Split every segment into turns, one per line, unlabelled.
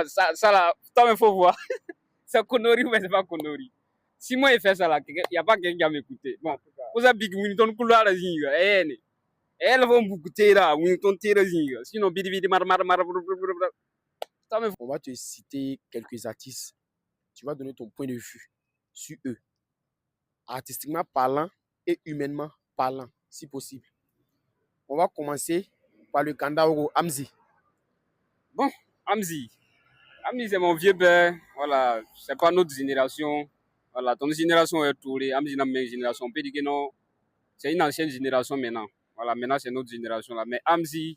Ça là, toi, il faut voir. C'est connerie, mais c'est pas connerie. Si moi, il fait ça là, il n'y a pas quelqu'un qui va m'écouter. Bon, vous avez Big Winton couloir, elle va m'écouter là, Winton tire, sinon,
On va te citer quelques artistes. Tu vas donner ton point de vue sur eux, artistiquement parlant et humainement parlant, si possible. On va commencer par le Kandaoro Amzi.
Bon, Amzi, c'est mon vieux père. Voilà, c'est pas notre génération. Voilà, ton génération est tourée. Amzi n'a pas une génération. On peut dire que non, c'est une ancienne génération maintenant. Voilà, maintenant c'est notre génération là. Mais Amzi,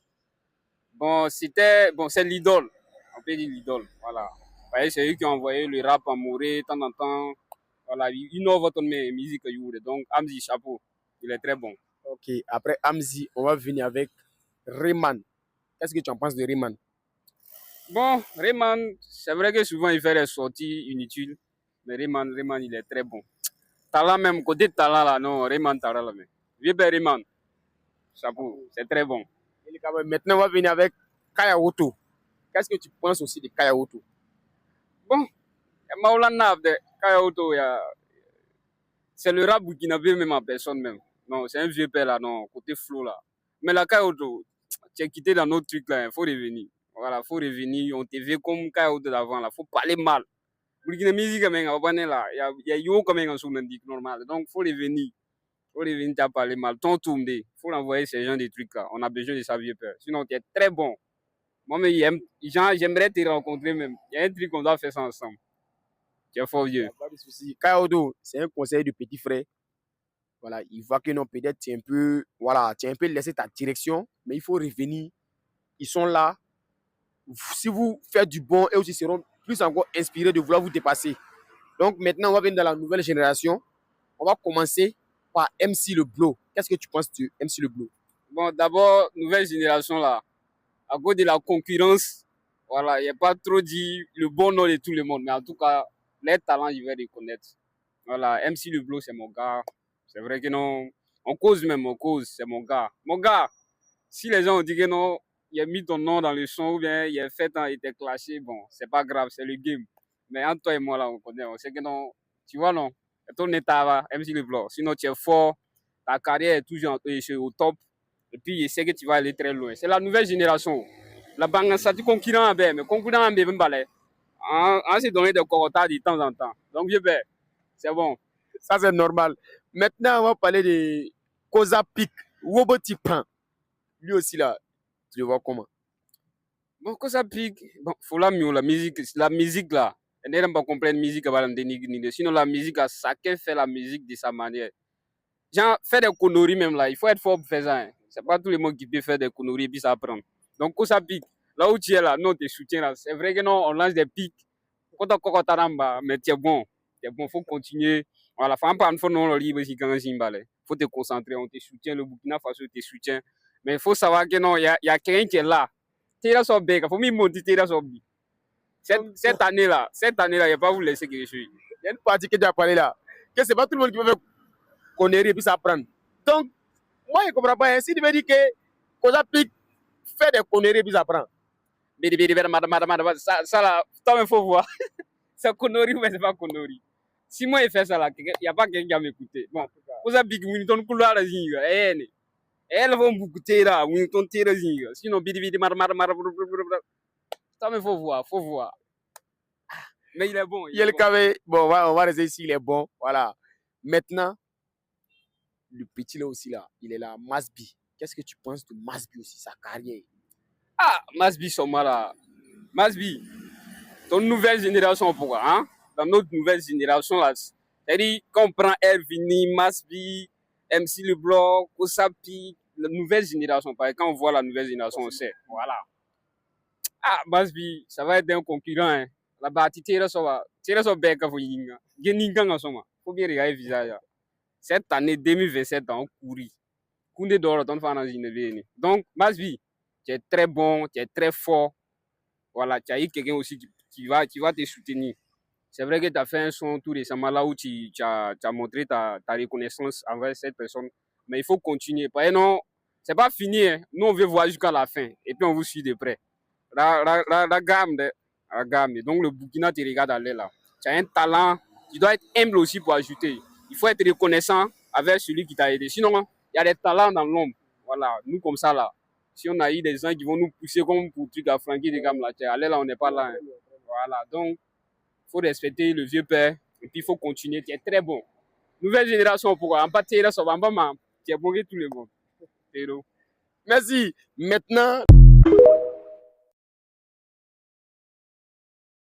bon, c'est l'idole. On peut dire l'idole. Voilà. C'est eux qui ont envoyé le rap à mourir de temps en temps. Voilà, il innove ton musique. Donc, Amzi, chapeau. Il est très bon.
Ok, après Amzi, on va venir avec Rayman. Qu'est-ce que tu en penses de Rayman?
Bon, Rayman, c'est vrai que souvent il fait des sorties inutiles. Mais Rayman, il est très bon. Talent même, côté talent là, non, Rayman talent là. Vieux père Rayman, chapeau, c'est très bon.
Maintenant, on va venir avec Kaya Oto. Qu'est-ce que tu penses aussi de Kaya Oto?
Bon, Maulana de Kaya Oto, c'est le rap burkinabé même en personne même. Non, c'est un vieux père là, non, côté flow là. Mais la Kaya Oto, tu es quitté dans notre truc là, il faut revenir. Voilà, faut revenir, on te veut comme Kaya Oto d'avant là, faut parler mal. Burkina musique quand même, il y a yo quand même en sous-indique normal. Donc, faut revenir. Faut revenir t'as parlé mal. Ton tourné. Faut l'envoyer ces gens des trucs là. On a besoin de sa vieux père. Sinon, tu es très bon. Moi, mais j'aimerais te rencontrer même. Il y a un truc qu'on doit faire ça ensemble. Tu es fort vieux.
Pas de souci. Kaya Oto, c'est un conseil de petit frère. Voilà, il voit que non, peut-être tu es un peu, voilà, tu es un peu laissé ta direction, mais il faut revenir. Ils sont là. Si vous faites du bon, eux aussi seront plus encore inspirés de vouloir vous dépasser. Donc maintenant, on va venir dans la nouvelle génération. On va commencer par MC Le Blow. Qu'est-ce que tu penses de MC Le Blow?
Bon, d'abord, nouvelle génération là. À cause de la concurrence, voilà, il n'y a pas trop dit le bon nom de tout le monde. Mais en tout cas, les talents, je vais reconnaître. Voilà, MC Le Blow, c'est mon gars. C'est vrai que non. On cause, c'est mon gars. Mon gars, si les gens ont dit que non, il a mis ton nom dans le son ou bien il a fait il était clashé, bon, c'est pas grave, c'est le game. Mais entre toi et moi, là, on connaît, on sait que non, tu vois, non, ton état va, MC Le Bloc. Sinon, tu es fort, ta carrière est toujours au top, et puis je sais que tu vas aller très loin. C'est la nouvelle génération. La banque, ça, tu concurrent, mais concurrent, mais même balai. On s'est donné des corotas de temps en temps. Donc, c'est bon.
Ça, c'est normal. Maintenant, on va parler de Koza Pic, Wobotipan. Lui aussi, là, tu le vois comment?
Bon, quand ça pique, bon, faut la mieux, la musique là. Elle n'est pas comprendre la musique avant de dénigrer. Sinon, la musique là, chacun fait la musique de sa manière. Genre, faire des conneries même là, il faut être fort pour faire ça. Hein. C'est pas tout le monde qui peut faire des conneries et puis ça apprend. Donc, quand ça pique, là où tu es là, non, tu soutiens là. C'est vrai que non, on lance des pics. Quand tu as mais tu es bon. Tu es bon, faut continuer. Voilà, faut pas une fois non, le libre, si quand même, faut te concentrer, on te soutient, le Burkina Faso te soutient. Mais il faut savoir que non, il y a quelqu'un qui est là. Tira son bec, faut m'y monter, tira son bec. Cette année-là, il n'y a pas vous laisser quelque chose.
Il y a une partie que tu as parlé là. Que c'est pas tout le monde qui peut faire conneries et puis s'apprendre. Donc, moi, je ne comprends pas. Si tu veux dire que Koza Pic fait des conneries et puis s'apprendre.
Ça là, toi, il faut voir. C'est connerie, mais c'est pas connerie. Si moi, il fait ça là, il n'y a pas quelqu'un qui va m'écouter. Bon, Koza Pic, Winton couloir, elle va m'écouter là, Winton tire, sinon, ça, il faut voir, faut voir. Mais il est bon.
Il est bon. Bon, on va rester ici, il est bon. Voilà. Maintenant, le petit là aussi là, il est là, Masbi. Qu'est-ce que tu penses de Masbi aussi, sa carrière?
Ah, Masbi Soma là. Masbi, ton nouvelle génération, pourquoi, hein? Dans notre nouvelle génération là, c'est-à-dire qu'on prend Ervini, Masbi, MC Le Bloc, Kosapi, la nouvelle génération. Parce que quand on voit la nouvelle génération, on sait. Voilà. Ah, Masbi, ça va être un concurrent, hein. Là-bas, tu tires sur bec, faut bien regarder le visage. Cette année 2027, on courit. Koundé d'or, on fait un donc, Masbi, tu es très bon, tu es très fort. Voilà, tu as eu quelqu'un aussi qui va te soutenir. C'est vrai que tu as fait un son tout récemment là où tu as montré ta reconnaissance envers cette personne. Mais il faut continuer. Parce que non, c'est pas fini. Hein. Nous, on veut voir jusqu'à la fin. Et puis, on vous suit de près. La gamme de. La gamme. Donc le Burkina te regarde aller là. Tu as un talent. Tu dois être humble aussi pour ajouter. Il faut être reconnaissant avec celui qui t'a aidé. Sinon, il y a des talents dans l'ombre. Voilà, nous comme ça là. Si on a eu des gens qui vont nous pousser comme pour truc à Francky de gamme là, allez là, on n'est pas là. Hein. Voilà, donc il faut respecter le vieux père et puis il faut continuer. Tu es très bon. Nouvelle génération, pourquoi? En partie, là, ça va pas mal. Tu es bon que tout le monde.
Merci. Maintenant,